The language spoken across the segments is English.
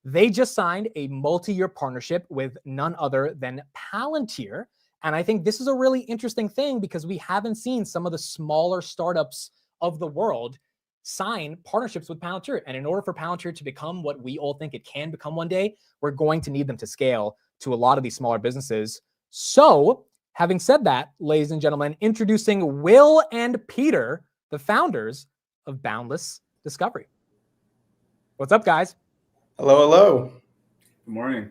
They just signed a multi-year partnership with none other than Palantir. And I think this is a really interesting thing because we haven't seen some of the smaller startups of the world sign partnerships with Palantir. And in order for Palantir to become what we all think it can become one day, we're going to need them to scale to a lot of these smaller businesses. So having said that, ladies and gentlemen, introducing Will and Peter, the founders of Boundless Discovery. What's up, guys? Hello, hello. Good morning.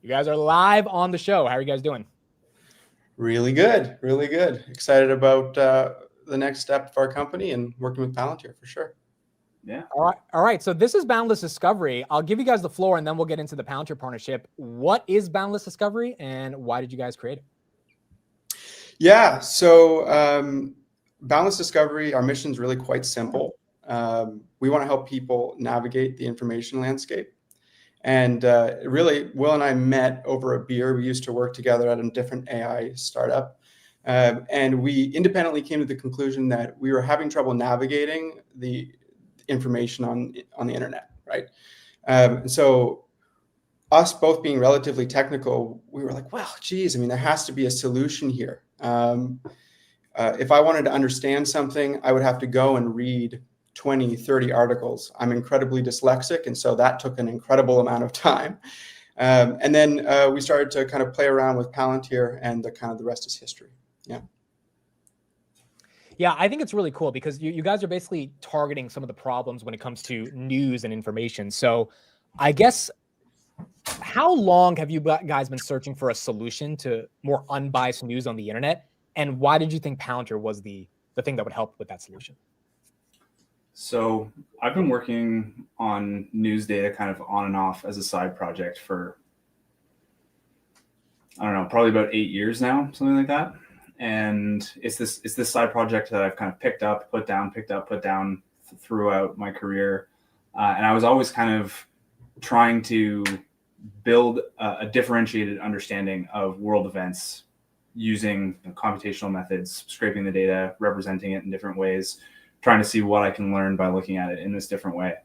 You guys are live on the show. How are you guys doing? Really good, really good. Excited about the next step of our company and working with Palantir for sure. Yeah. All right. So this is Boundless Discovery. I'll give you guys the floor and then we'll get into the Palantir partnership. What is Boundless Discovery and why did you guys create it? Yeah, so Boundless Discovery, our mission is really quite simple. We want to help people navigate the information landscape. And really, Will and I met over a beer. We used to work together at a different AI startup. And we independently came to the conclusion that we were having trouble navigating the information on the internet, right? So us both being relatively technical, we were like, well, geez, I mean, there has to be a solution here. If I wanted to understand something, I would have to go and read 20, 30 articles. I'm incredibly dyslexic, and so that took an incredible amount of time. And then we started to kind of play around with Palantir, and the rest is history. Yeah. Yeah, I think it's really cool because you guys are basically targeting some of the problems when it comes to news and information. So I guess, how long have you guys been searching for a solution to more unbiased news on the internet? And why did you think Palantir was the thing that would help with that solution? So I've been working on news data kind of on and off as a side project for, I don't know, probably about 8 years now, something like that. And it's this side project that I've kind of picked up, put down throughout my career. And I was always kind of trying to build a differentiated understanding of world events using computational methods, scraping the data, representing it in different ways, trying to see what I can learn by looking at it in this different way.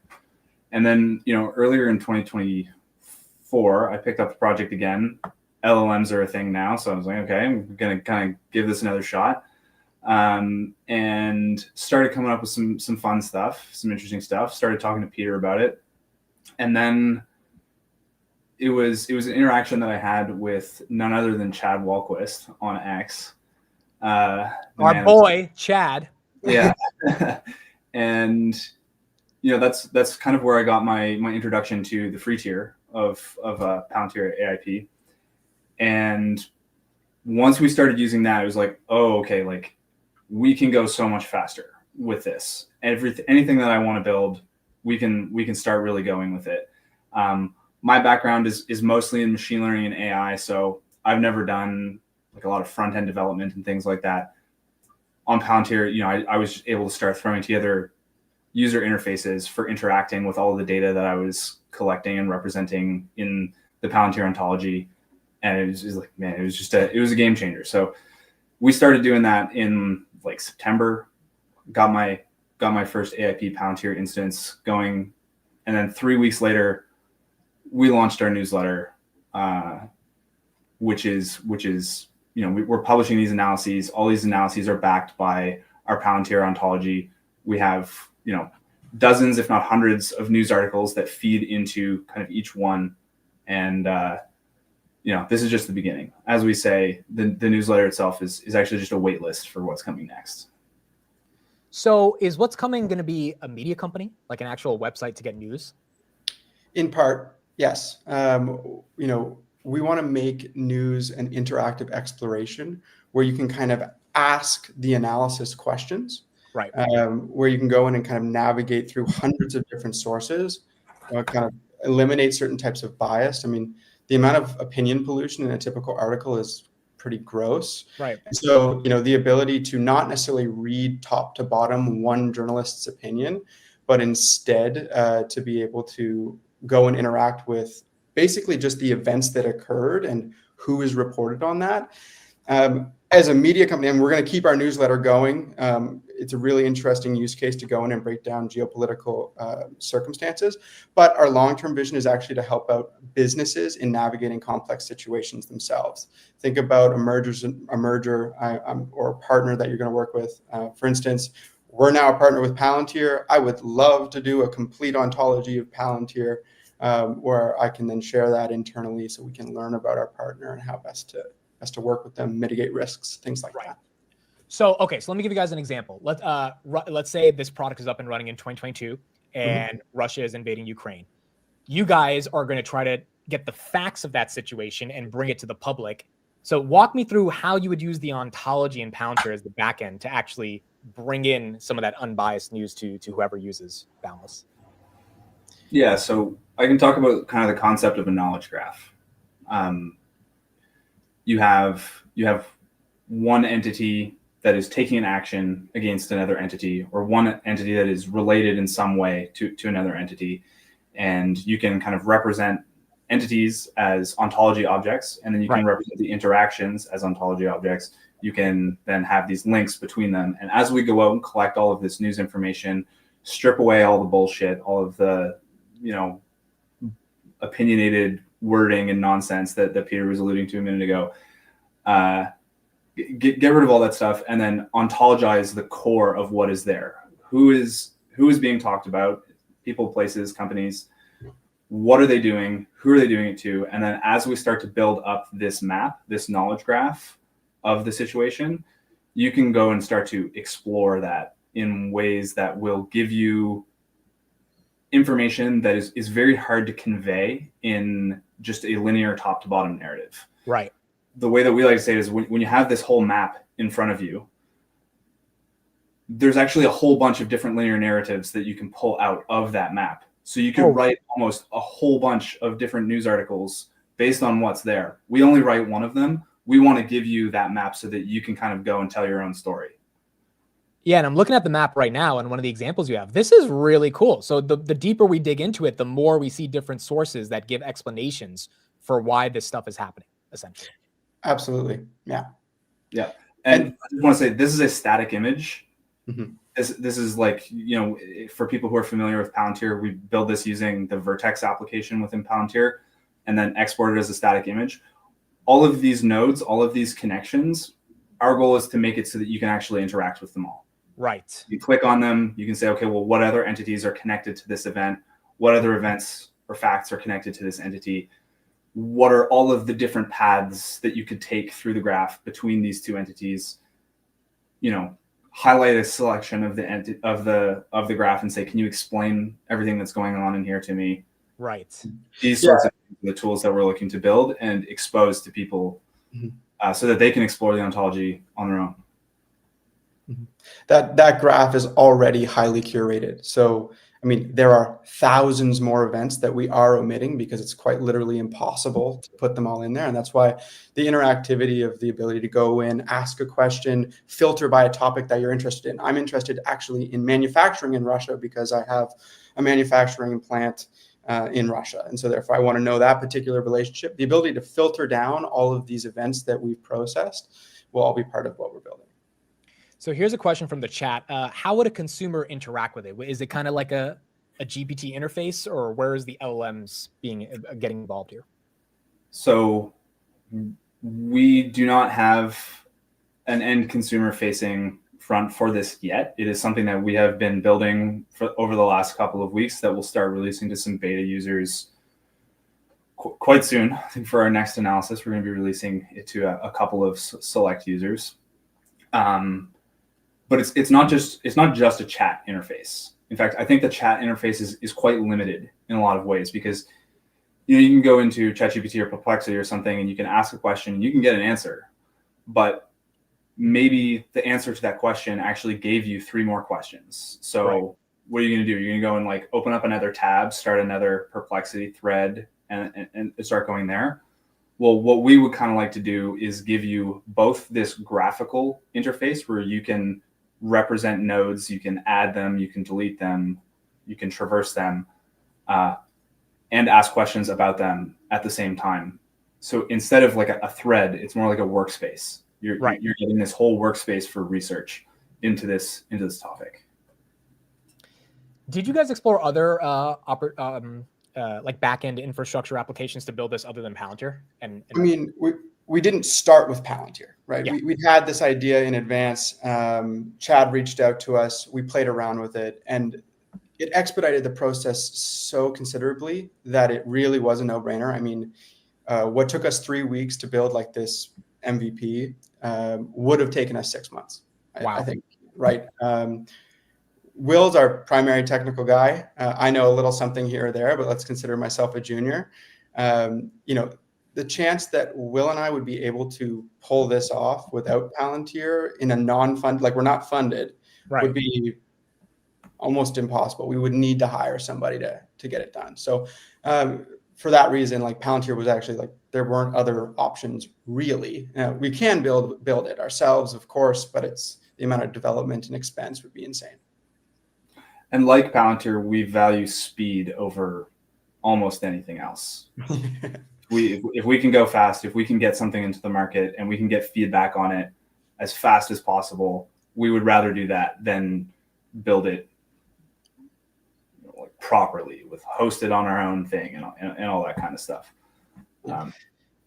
And then, earlier in 2024, I picked up the project again. LLMs are a thing now. So I was like, okay, I'm going to kind of give this another shot. And started coming up with some fun stuff, some interesting stuff, started talking to Peter about it. And then it was an interaction that I had with none other than Chad Walquist on X. Our boy, Chad. Yeah. And that's kind of where I got my introduction to the free tier of Palantir AIP. And once we started using that, it was like, oh, okay, like we can go so much faster with this. Anything that I want to build, we can start really going with it. My background is mostly in machine learning and AI, so I've never done like a lot of front end development and things like that. On Palantir, I was able to start throwing together user interfaces for interacting with all of the data that I was collecting and representing in the Palantir ontology. And it was like, man, it was a game changer. So we started doing that in like September, got my first AIP Palantir instance going. And then 3 weeks later, we launched our newsletter, which is we're publishing these analyses. All these analyses are backed by our Palantir ontology. We have, dozens, if not hundreds of news articles that feed into kind of each one. And, this is just the beginning. As we say, the newsletter itself is actually just a wait list for what's coming next. So is what's coming going to be a media company, like an actual website to get news? In part, yes. We want to make news an interactive exploration where you can kind of ask the analysis questions, right? Where you can go in and kind of navigate through hundreds of different sources, kind of eliminate certain types of bias. I mean, the amount of opinion pollution in a typical article is pretty gross. Right. And so, the ability to not necessarily read top to bottom one journalist's opinion, but instead to be able to go and interact with basically just the events that occurred and who is reported on that. As a media company, and we're going to keep our newsletter going. it's a really interesting use case to go in and break down geopolitical circumstances. But our long-term vision is actually to help out businesses in navigating complex situations themselves. Think about a merger or a partner that you're going to work with. For instance, we're now a partner with Palantir. I would love to do a complete ontology of Palantir, where I can then share that internally so we can learn about our partner and how best to work with them, mitigate risks, things like that. So, okay, so let me give you guys an example. Let's say this product is up and running in 2022 and Russia is invading Ukraine. You guys are going to try to get the facts of that situation and bring it to the public. So walk me through how you would use the ontology in Palantir as the backend to actually bring in some of that unbiased news to whoever uses Boundless. Yeah, so I can talk about kind of the concept of a knowledge graph. You have one entity that is taking an action against another entity, or one entity that is related in some way to another entity. And you can kind of represent entities as ontology objects, and then you can represent the interactions as ontology objects. You can then have these links between them. And as we go out and collect all of this news information, strip away all the bullshit, all of the, opinionated wording and nonsense that Peter was alluding to a minute ago, get rid of all that stuff, and then ontologize the core of what is there. Who is being talked about? People, places, companies. What are they doing? Who are they doing it to? And then as we start to build up this map, this knowledge graph of the situation, you can go and start to explore that in ways that will give you information that is very hard to convey in just a linear top to bottom narrative. Right. The way that we like to say it is when you have this whole map in front of you, there's actually a whole bunch of different linear narratives that you can pull out of that map. So you can write almost a whole bunch of different news articles based on what's there. We only write one of them. We want to give you that map so that you can kind of go and tell your own story. Yeah, and I'm looking at the map right now, and one of the examples you have, this is really cool. So the deeper we dig into it, the more we see different sources that give explanations for why this stuff is happening, essentially. Absolutely. Yeah. Yeah. And I just want to say, this is a static image. Mm-hmm. This is like, for people who are familiar with Palantir, we build this using the Vertex application within Palantir and then export it as a static image. All of these nodes, all of these connections, our goal is to make it so that you can actually interact with them all. Right. You click on them, you can say, okay, well, what other entities are connected to this event? What other events or facts are connected to this entity? What are all of the different paths that you could take through the graph between these two entities? Highlight a selection of the graph and say, can you explain everything that's going on in here to me? Right. These sorts of the tools that we're looking to build and expose to people so that they can explore the ontology on their own. That graph is already highly curated. So, there are thousands more events that we are omitting because it's quite literally impossible to put them all in there. And that's why the interactivity of the ability to go in, ask a question, filter by a topic that you're interested in. I'm interested actually in manufacturing in Russia because I have a manufacturing plant in Russia. And so therefore I want to know that particular relationship. The ability to filter down all of these events that we've processed will all be part of what we're building. So here's a question from the chat. How would a consumer interact with it? Is it kind of like a GPT interface, or where is the LLMs getting involved here? So we do not have an end consumer facing front for this yet. It is something that we have been building over the last couple of weeks that we'll start releasing to some beta users quite soon. I think for our next analysis, we're going to be releasing it to a couple of select users. But it's not just a chat interface. In fact, I think the chat interface is quite limited in a lot of ways because you can go into ChatGPT or Perplexity or something and you can ask a question and you can get an answer, but maybe the answer to that question actually gave you 3 more questions. So what are you going to do? You're going to go and open up another tab, start another Perplexity thread, and start going there. Well, what we would kind of like to do is give you both this graphical interface where you can represent nodes, you can add them, you can delete them, you can traverse them, and ask questions about them at the same time. So instead of like a thread, it's more like a workspace. You're getting this whole workspace for research. into this topic. Did you guys explore other like back-end infrastructure applications to build this other than Palantir? And I mean, we didn't start with Palantir, right? Yeah. We had this idea in advance. Chad reached out to us. We played around with it, and it expedited the process so considerably that it really was a no-brainer. I mean, what took us 3 weeks to build like this MVP would have taken us 6 months. Wow. I think, right? Will's our primary technical guy. I know a little something here or there, but let's consider myself a junior. The chance that Will and I would be able to pull this off without Palantir in a non-fund, like we're not funded, Right. would be almost impossible. We would need to hire somebody to get it done. So for that reason, like Palantir was actually like, there weren't other options really. We can build it ourselves, of course, but it's the amount of development and expense would be insane. And like Palantir, we value speed over almost anything else. If we can go fast, if we can get something into the market and we can get feedback on it as fast as possible, we would rather do that than build it properly with hosted on our own thing and all that kind of stuff.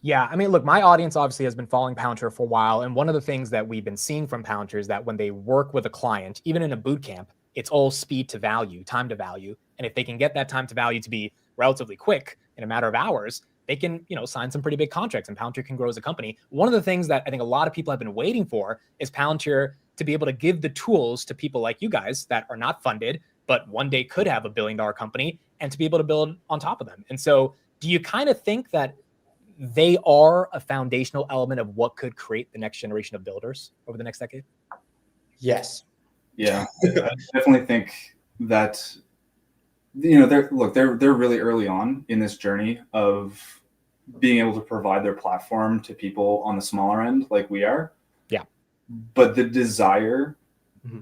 Yeah, I mean, look, my audience obviously has been following Palantir for a while. And one of the things that we've been seeing from Palantir is that when they work with a client, even in a boot camp, it's all speed to value, time to value. And if they can get that time to value to be relatively quick in a matter of hours, they can, sign some pretty big contracts and Palantir can grow as a company. One of the things that I think a lot of people have been waiting for is Palantir to be able to give the tools to people like you guys that are not funded, but one day could have $1 billion company and to be able to build on top of them. And so do you kind of think that they are a foundational element of what could create the next generation of builders over the next decade? Yes. Yeah, I definitely think that, they're really early on in this journey of being able to provide their platform to people on the smaller end like we are. Yeah. But the desire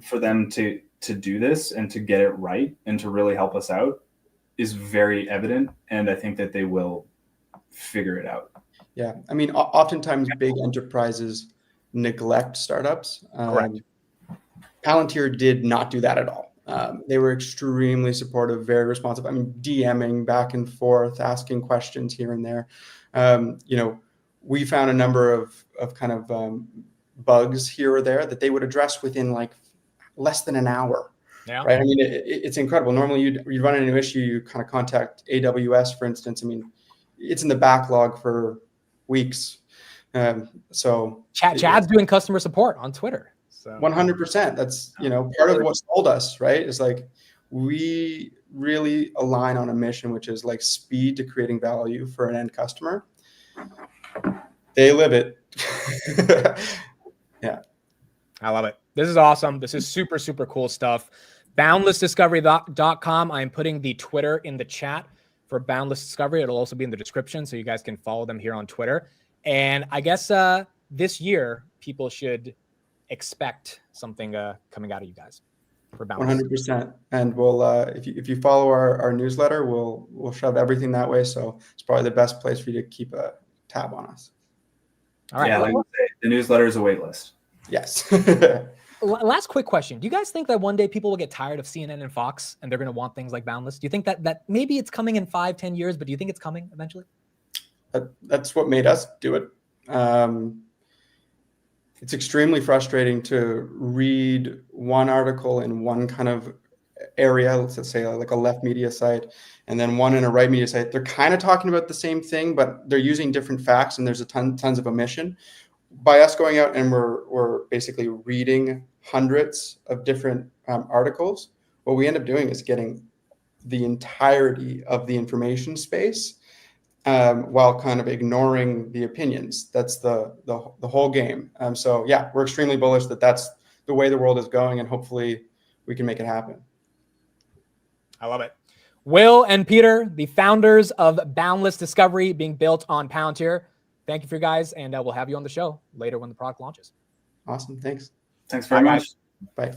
for them to do this and to get it right and to really help us out is very evident. And I think that they will figure it out. Yeah. I mean, oftentimes big enterprises neglect startups. Correct. Palantir did not do that at all. They were extremely supportive, very responsive. I mean, DMing back and forth, asking questions here and there. We found a number of kind of bugs here or there that they would address within like less than an hour. Yeah. Right. I mean, it's incredible. Normally you run into an issue, you kind of contact AWS, for instance. I mean, it's in the backlog for weeks. So Chad's doing customer support on Twitter. So 100%. That's, part of what sold us, right? Is like, we really align on a mission, which is like speed to creating value for an end customer. They live it. Yeah. I love it. This is awesome. This is super, super cool stuff. BoundlessDiscovery.com. I'm putting the Twitter in the chat for Boundless Discovery. It'll also be in the description, so you guys can follow them here on Twitter. And I guess this year, people should expect something coming out of you guys for Boundless. 100%. And we'll if you follow our newsletter, we'll shove everything that way. So it's probably the best place for you to keep a tab on us. All right. Yeah, like the newsletter is a wait list. Yes. Last quick question. Do you guys think that one day people will get tired of CNN and Fox and they're going to want things like Boundless? Do you think that maybe it's coming in 5-10 years, but do you think it's coming eventually? That's what made us do it. It's extremely frustrating to read one article in one kind of area, let's say like a left media site, and then one in a right media site. They're kind of talking about the same thing, but they're using different facts, and there's tons of omission. By us going out and we're basically reading hundreds of different articles, what we end up doing is getting the entirety of the information space while kind of ignoring the opinions. That's the whole game. So yeah, we're extremely bullish that that's the way the world is going, and hopefully we can make it happen. I love it. Will and Peter, the founders of Boundless Discovery, being built on Palantir. Thank you for you guys, and we'll have you on the show later when the product launches. Awesome. Thanks. Thanks very much. Bye.